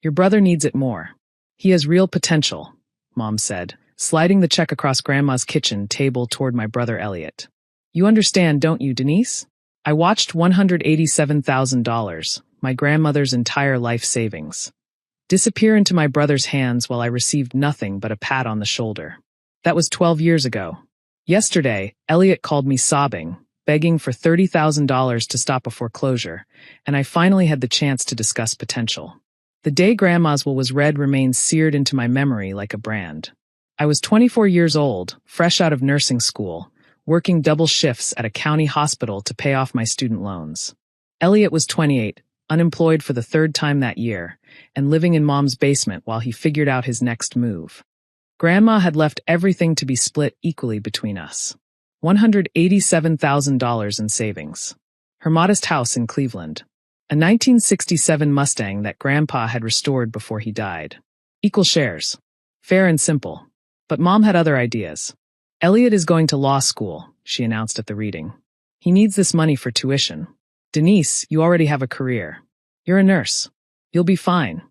Your brother needs it more. He has real potential, Mom said, sliding the check across Grandma's kitchen table toward my brother Elliot. You understand, don't you, Denise? I watched $187,000, my grandmother's entire life savings, disappear into my brother's hands while I received nothing but a pat on the shoulder. That was 12 years ago. Yesterday, Elliot called me sobbing, begging for $30,000 to stop a foreclosure, and I finally had the chance to discuss potential. The day Grandma's will was read remains seared into my memory like a brand. I was 24 years old, fresh out of nursing school, working double shifts at a county hospital to pay off my student loans. Elliot was 28, unemployed for the third time that year, and living in Mom's basement while he figured out his next move. Grandma had left everything to be split equally between us. $187,000 in savings. Her modest house in Cleveland. A 1967 Mustang that Grandpa had restored before he died. Equal shares. Fair and simple. But Mom had other ideas. Elliot is going to law school, she announced at the reading. He needs this money for tuition. Denise, you already have a career. You're a nurse. You'll be fine.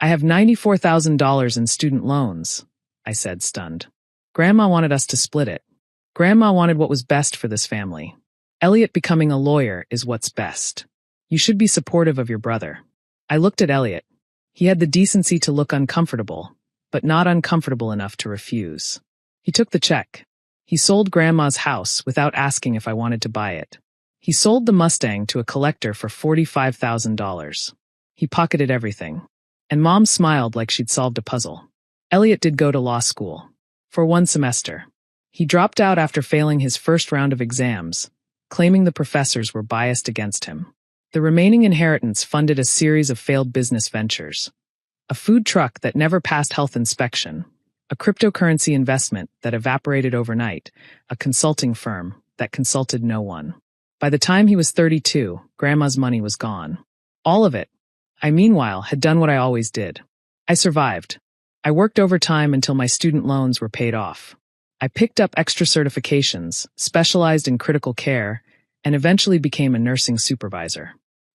I have $94,000 in student loans, I said, stunned. Grandma wanted us to split it. Grandma wanted what was best for this family. Elliot becoming a lawyer is what's best. You should be supportive of your brother. I looked at Elliot. He had the decency to look uncomfortable, but not uncomfortable enough to refuse. He took the check. He sold Grandma's house without asking if I wanted to buy it. He sold the Mustang to a collector for $45,000. He pocketed everything. And Mom smiled like she'd solved a puzzle. Elliot did go to law school. For 1 semester. He dropped out after failing his first round of exams, claiming the professors were biased against him. The remaining inheritance funded a series of failed business ventures. A food truck that never passed health inspection, a cryptocurrency investment that evaporated overnight, a consulting firm that consulted no one. By the time he was 32, Grandma's money was gone. All of it. I, meanwhile, had done what I always did. I survived. I worked overtime until my student loans were paid off. I picked up extra certifications, specialized in critical care, and eventually became a nursing supervisor.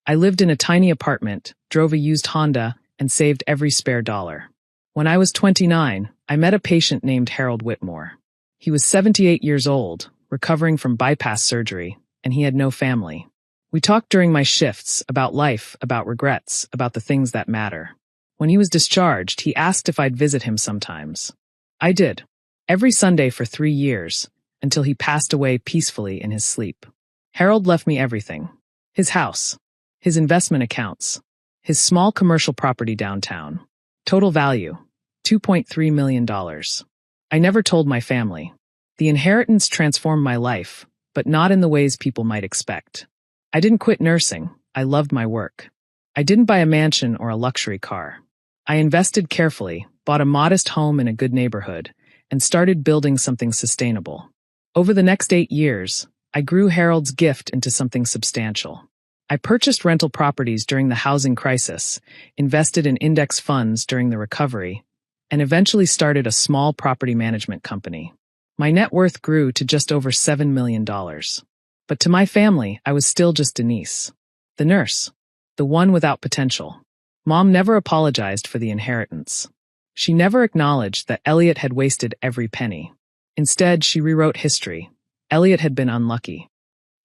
I lived in a tiny apartment, drove a used Honda, and saved every spare dollar. When I was 29, I met a patient named Harold Whitmore. He was 78 years old, recovering from bypass surgery, and he had no family. We talked during my shifts about life, about regrets, about the things that matter. When he was discharged, he asked if I'd visit him sometimes. I did. Every Sunday for 3 years, until he passed away peacefully in his sleep. Harold left me everything. His house. His investment accounts. His small commercial property downtown. Total value, $2.3 million. I never told my family. The inheritance transformed my life, but not in the ways people might expect. I didn't quit nursing. I loved my work. I didn't buy a mansion or a luxury car. I invested carefully, bought a modest home in a good neighborhood, and started building something sustainable. Over the next 8 years, I grew Harold's gift into something substantial. I purchased rental properties during the housing crisis, invested in index funds during the recovery, and eventually started a small property management company. My net worth grew to just over $7 million. But to my family, I was still just Denise. The nurse. The one without potential. Mom never apologized for the inheritance. She never acknowledged that Elliot had wasted every penny. Instead, she rewrote history. Elliot had been unlucky.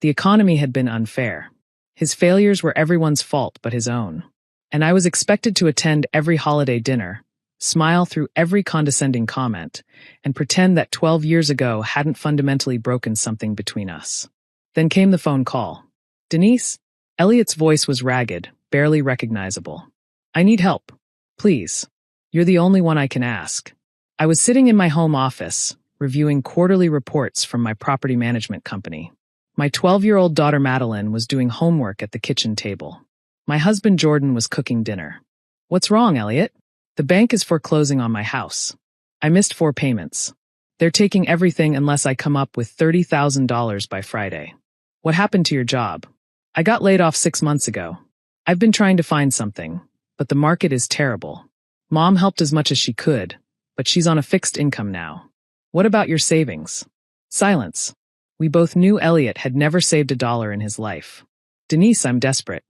The economy had been unfair. His failures were everyone's fault but his own. And I was expected to attend every holiday dinner, smile through every condescending comment, and pretend that 12 years ago hadn't fundamentally broken something between us. Then came the phone call. Denise? Elliot's voice was ragged, barely recognizable. I need help. Please. You're the only one I can ask. I was sitting in my home office, reviewing quarterly reports from my property management company. My 12-year-old daughter Madeline was doing homework at the kitchen table. My husband Jordan was cooking dinner. What's wrong, Elliot? The bank is foreclosing on my house. I missed 4 payments. They're taking everything unless I come up with $30,000 by Friday. What happened to your job? I got laid off 6 months ago. I've been trying to find something, but the market is terrible. Mom helped as much as she could, but she's on a fixed income now. What about your savings? Silence. We both knew Elliot had never saved a dollar in his life. Denise, I'm desperate.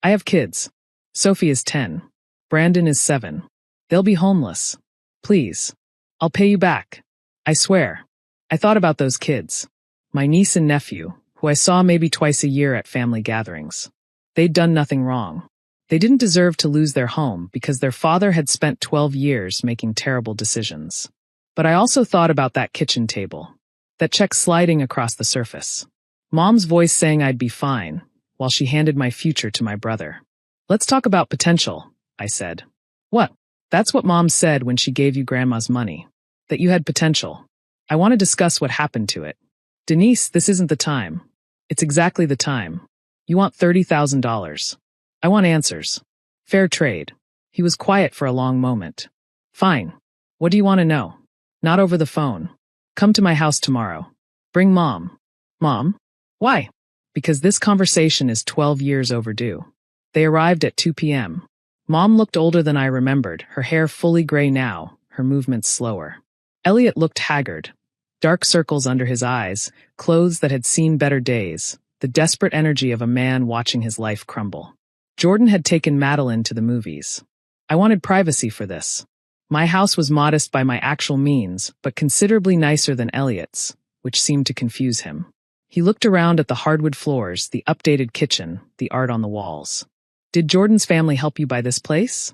I have kids. Sophie is 10. Brandon is 7. They'll be homeless. Please. I'll pay you back. I swear. I thought about those kids. My niece and nephew, who I saw maybe twice a year at family gatherings. They'd done nothing wrong. They didn't deserve to lose their home because their father had spent 12 years making terrible decisions. But I also thought about that kitchen table. That check sliding across the surface. Mom's voice saying I'd be fine, while she handed my future to my brother. Let's talk about potential, I said. What? That's what Mom said when she gave you Grandma's money. That you had potential. I want to discuss what happened to it. Denise, this isn't the time. It's exactly the time. You want $30,000. I want answers. Fair trade. He was quiet for a long moment. Fine. What do you want to know? Not over the phone. Come to my house tomorrow. Bring Mom. Mom? Why? Because this conversation is 12 years overdue. They arrived at 2 p.m. Mom looked older than I remembered, her hair fully gray now, her movements slower. Elliot looked haggard. Dark circles under his eyes, clothes that had seen better days, the desperate energy of a man watching his life crumble. Jordan had taken Madeline to the movies. I wanted privacy for this. My house was modest by my actual means, but considerably nicer than Elliot's, which seemed to confuse him. He looked around at the hardwood floors, the updated kitchen, the art on the walls. Did Jordan's family help you buy this place?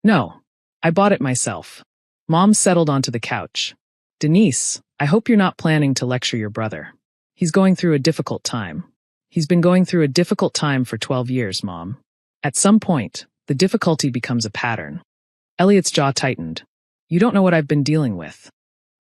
No. I bought it myself. Mom settled onto the couch. Denise, I hope you're not planning to lecture your brother. He's going through a difficult time. He's been going through a difficult time for 12 years, Mom. At some point, the difficulty becomes a pattern. Elliot's jaw tightened. You don't know what I've been dealing with.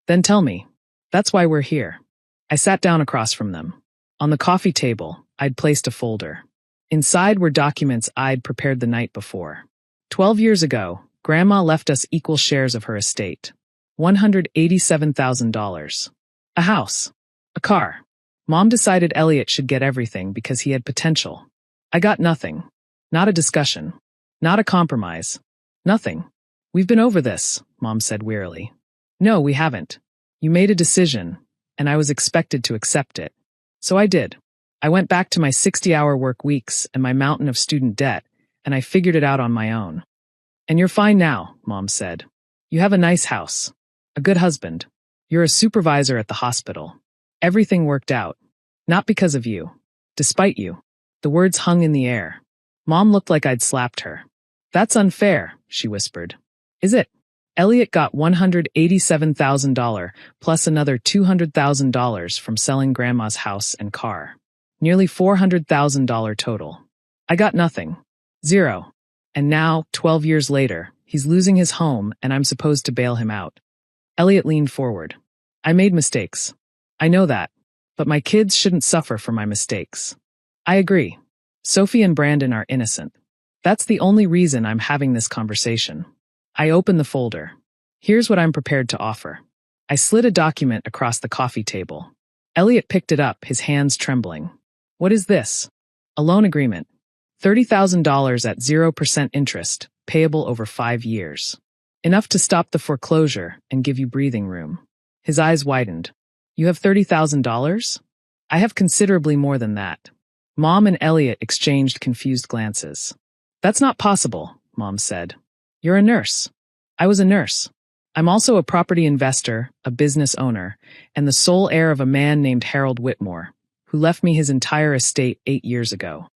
Then tell me. That's why we're here. I sat down across from them. On the coffee table, I'd placed a folder. Inside were documents I'd prepared the night before. 12 years ago, Grandma left us equal shares of her estate. $187,000. A house. A car. Mom decided Elliot should get everything because he had potential. I got nothing. Not a discussion. Not a compromise. Nothing. We've been over this, Mom said wearily. No, we haven't. You made a decision, and I was expected to accept it. So I did. I went back to my 60-hour work weeks and my mountain of student debt, and I figured it out on my own. And you're fine now, Mom said. You have a nice house. A good husband. You're a supervisor at the hospital. Everything worked out. Not because of you. Despite you. The words hung in the air. Mom looked like I'd slapped her. That's unfair, she whispered. Is it? Elliot got $187,000 plus another $200,000 from selling Grandma's house and car. Nearly $400,000 total. I got nothing. Zero. And now, 12 years later, he's losing his home and I'm supposed to bail him out. Elliot leaned forward. I made mistakes. I know that. But my kids shouldn't suffer for my mistakes. I agree. Sophie and Brandon are innocent. That's the only reason I'm having this conversation. I opened the folder. Here's what I'm prepared to offer. I slid a document across the coffee table. Elliot picked it up, his hands trembling. What is this? A loan agreement. $30,000 at 0% interest, payable over 5 years. Enough to stop the foreclosure and give you breathing room. His eyes widened. You have $30,000? I have considerably more than that. Mom and Elliot exchanged confused glances. That's not possible, Mom said. You're a nurse. I was a nurse. I'm also a property investor, a business owner, and the sole heir of a man named Harold Whitmore, who left me his entire estate 8 years ago.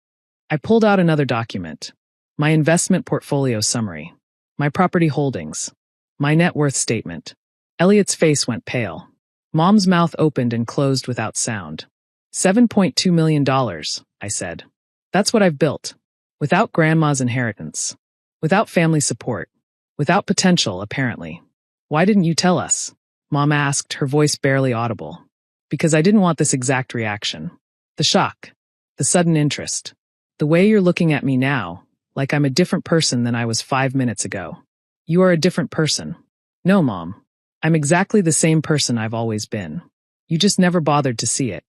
I pulled out another document. My investment portfolio summary. My property holdings. My net worth statement. Elliot's face went pale. Mom's mouth opened and closed without sound. $7.2 million, I said. That's what I've built. Without Grandma's inheritance. Without family support. Without potential, apparently. Why didn't you tell us? Mom asked, her voice barely audible. Because I didn't want this exact reaction. The shock. The sudden interest. The way you're looking at me now, like I'm a different person than I was 5 minutes ago. You are a different person. No, Mom. I'm exactly the same person I've always been. You just never bothered to see it.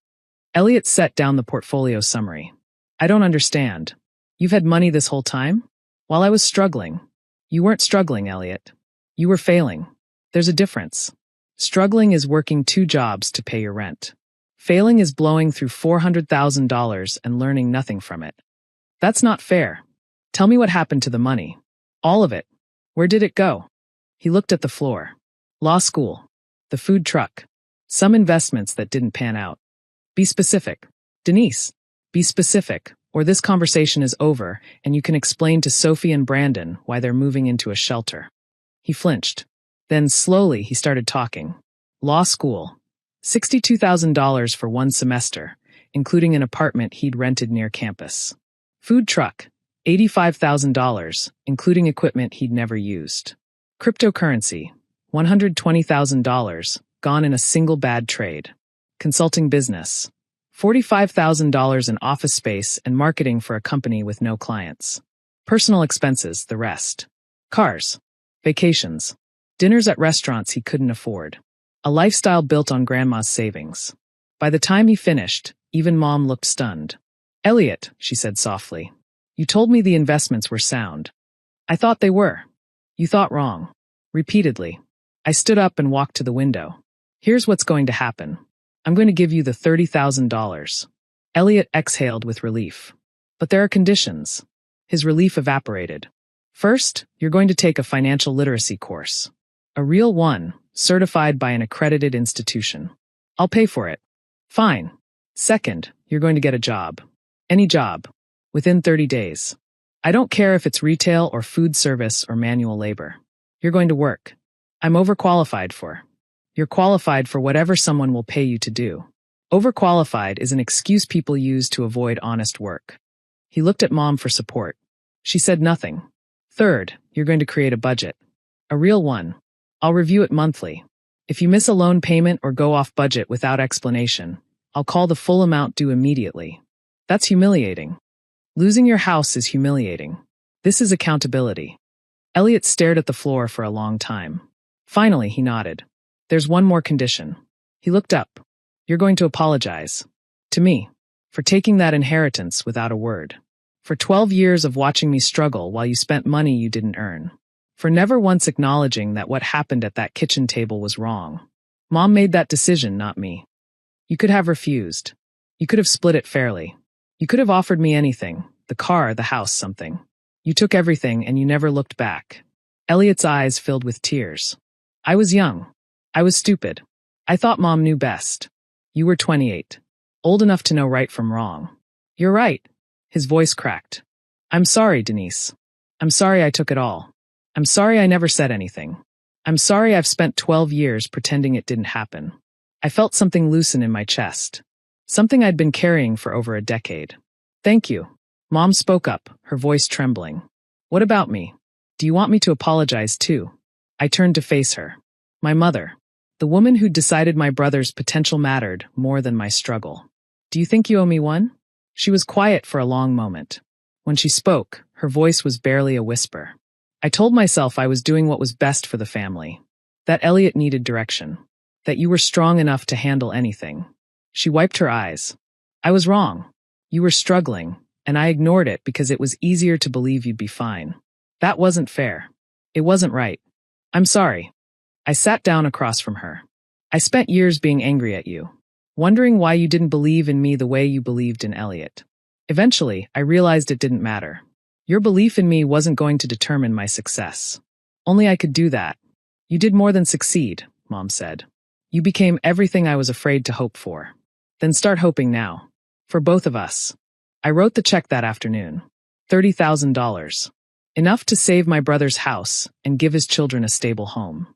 Elliot set down the portfolio summary. I don't understand. You've had money this whole time? While I was struggling. You weren't struggling, Elliot. You were failing. There's a difference. Struggling is working 2 jobs to pay your rent. Failing is blowing through $400,000 and learning nothing from it. That's not fair. Tell me what happened to the money. All of it. Where did it go? He looked at the floor. Law school. The food truck. Some investments that didn't pan out. Be specific. Denise, be specific, or this conversation is over and you can explain to Sophie and Brandon why they're moving into a shelter. He flinched. Then slowly he started talking. Law school. $62,000 for one semester, including an apartment he'd rented near campus. Food truck. $85,000, including equipment he'd never used. Cryptocurrency. $120,000, gone in a single bad trade. Consulting business. $45,000 in office space and marketing for a company with no clients. Personal expenses, the rest. Cars. Vacations. Dinners at restaurants he couldn't afford. A lifestyle built on grandma's savings. By the time he finished, even Mom looked stunned. Elliot, she said softly, you told me the investments were sound. I thought they were. You thought wrong. Repeatedly. I stood up and walked to the window. Here's what's going to happen. I'm going to give you the $30,000. Elliot exhaled with relief. But there are conditions. His relief evaporated. First, you're going to take a financial literacy course. A real one, certified by an accredited institution. I'll pay for it. Fine. Second, you're going to get a job. Any job. Within 30 days. I don't care if it's retail or food service or manual labor. You're going to work. I'm overqualified for. You're qualified for whatever someone will pay you to do. Overqualified is an excuse people use to avoid honest work. He looked at Mom for support. She said nothing. Third, you're going to create a budget. A real one. I'll review it monthly. If you miss a loan payment or go off budget without explanation, I'll call the full amount due immediately. That's humiliating. Losing your house is humiliating. This is accountability. Elliot stared at the floor for a long time. Finally, he nodded. There's one more condition. He looked up. You're going to apologize. To me. For taking that inheritance without a word. For 12 years of watching me struggle while you spent money you didn't earn. For never once acknowledging that what happened at that kitchen table was wrong. Mom made that decision, not me. You could have refused. You could have split it fairly. You could have offered me anything, the car, the house, something. You took everything and you never looked back. Elliot's eyes filled with tears. I was young. I was stupid. I thought Mom knew best. You were 28. Old enough to know right from wrong. You're right. His voice cracked. I'm sorry, Denise. I'm sorry I took it all. I'm sorry I never said anything. I'm sorry I've spent 12 years pretending it didn't happen. I felt something loosen in my chest. Something I'd been carrying for over a decade. Thank you. Mom spoke up, her voice trembling. What about me? Do you want me to apologize too? I turned to face her. My mother. The woman who'd decided my brother's potential mattered more than my struggle. Do you think you owe me one? She was quiet for a long moment. When she spoke, her voice was barely a whisper. I told myself I was doing what was best for the family. That Elliot needed direction. That you were strong enough to handle anything. She wiped her eyes. I was wrong. You were struggling, and I ignored it because it was easier to believe you'd be fine. That wasn't fair. It wasn't right. I'm sorry. I sat down across from her. I spent years being angry at you, wondering why you didn't believe in me the way you believed in Elliot. Eventually, I realized it didn't matter. Your belief in me wasn't going to determine my success. Only I could do that. You did more than succeed, Mom said. You became everything I was afraid to hope for. Then start hoping now. For both of us. I wrote the check that afternoon. $30,000. Enough to save my brother's house and give his children a stable home.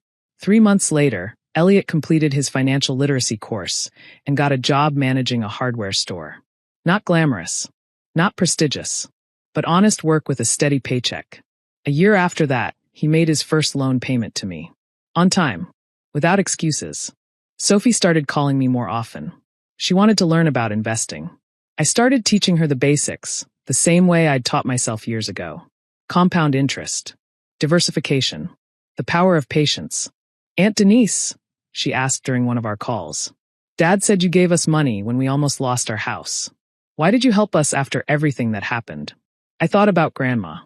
3 months later, Elliot completed his financial literacy course and got a job managing a hardware store. Not glamorous. Not prestigious. But honest work with a steady paycheck. A year after that, he made his first loan payment to me. On time. Without excuses. Sophie started calling me more often. She wanted to learn about investing. I started teaching her the basics, the same way I'd taught myself years ago. Compound interest. Diversification. The power of patience. Aunt Denise, she asked during one of our calls. Dad said you gave us money when we almost lost our house. Why did you help us after everything that happened? I thought about Grandma.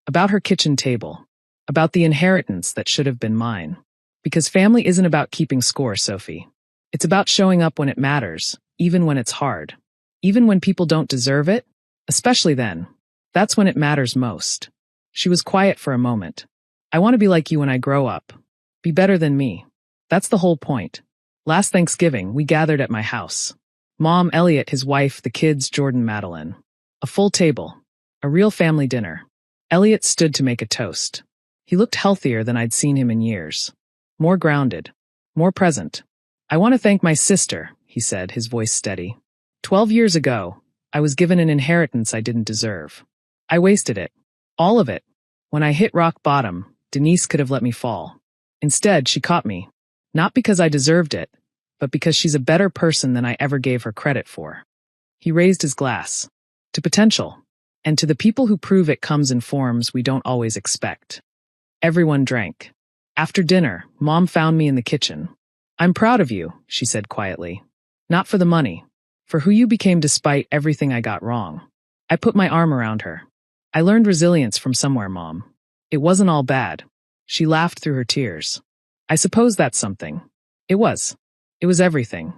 About her kitchen table. About the inheritance that should have been mine. Because family isn't about keeping score, Sophie. It's about showing up when it matters, even when it's hard. Even when people don't deserve it, especially then. That's when it matters most. She was quiet for a moment. I want to be like you when I grow up. Be better than me. That's the whole point. Last Thanksgiving, we gathered at my house. Mom, Elliot, his wife, the kids, Jordan, Madeline. A full table. A real family dinner. Elliot stood to make a toast. He looked healthier than I'd seen him in years. More grounded. More present. I want to thank my sister, he said, his voice steady. 12 years ago, I was given an inheritance I didn't deserve. I wasted it. All of it. When I hit rock bottom, Denise could have let me fall. Instead, she caught me. Not because I deserved it, but because she's a better person than I ever gave her credit for. He raised his glass. To potential. And to the people who prove it comes in forms we don't always expect. Everyone drank. After dinner, Mom found me in the kitchen. I'm proud of you, she said quietly. Not for the money. For who you became despite everything I got wrong. I put my arm around her. I learned resilience from somewhere, Mom. It wasn't all bad. She laughed through her tears. I suppose that's something. It was. It was everything.